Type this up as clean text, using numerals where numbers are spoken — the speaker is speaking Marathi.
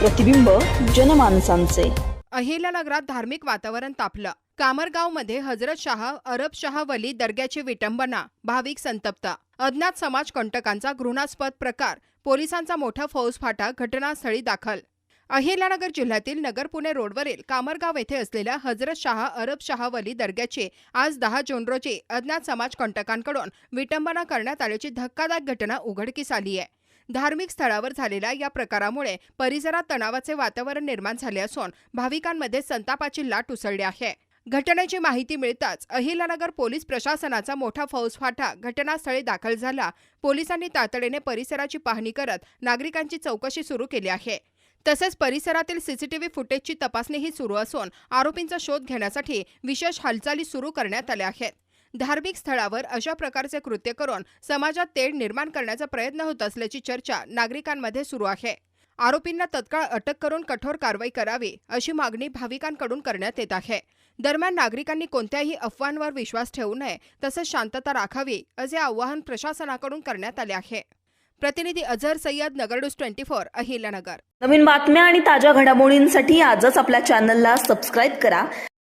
प्रतिबिंब जनमानसांचे। अहिल्यानगरात धार्मिक वातावरण तापलं। कामरगावमध्ये हजरत शाह अरब शाह वली दर्ग्याची विटंबना, भाविक संतप्त। अज्ञात समाज कंटकांचा घृणास्पद प्रकार, पोलिसांचा मोठा फौजफाटा घटनास्थळी दाखल। अहिल्यानगर जिल्ह्यातील नगर पुणे रोडवरील कामरगाव येथे असलेल्या हजरत शाह अरब शाह वली दर्ग्याची आज 10 जून रोजी अज्ञात समाज कंटकांकडून विटंबना करण्यात आल्याची धक्कादायक घटना उघडकीस आली आहे। धार्मिक स्थळावर झालेल्या या प्रकारामुळे परिसरात तणावाचे वातावरण निर्माण झाले असून भाविकांमध्ये संतापाची लाट उसळली आहे। घटनेची माहिती मिळताच अहिल्यानगर पोलीस प्रशासनाचा मोठा फौजफाटा घटनास्थळी दाखल झाला। पोलिसांनी तातडीने परिसराची पाहणी करत नागरिकांची चौकशी सुरू केली आहे। तसेच परिसरातील सीसीटीव्ही फुटेजची तपासणीही सुरू असून आरोपींचा शोध घेण्यासाठी विशेष हालचाली सुरू करण्यात आल्या आहेत। धार्मिक स्थळावर अशा प्रकारचे कृत्य करून समाजात तेढ निर्माण करण्याचा प्रयत्न होत असल्याची चर्चा नागरिकांमध्ये सुरू आहे। आरोपींना तत्काळ अटक करून कठोर कारवाई करावी अशी मागणी भाविकांकडून करण्यात येत आहे। दरम्यान नागरिकांनी कोणत्याही अफवांवर विश्वास ठेवू नये तसेच शांतता राखावी असे आवाहन प्रशासनाकडून करण्यात आले आहे। प्रतिनिधी अझहर सय्यद, नगर न्यूज 24, अहिल्यानगर। नवीन बातम्या आणि ताज्या घडामोडींसाठी आजच आपल्या चॅनलला सबस्क्राईब करा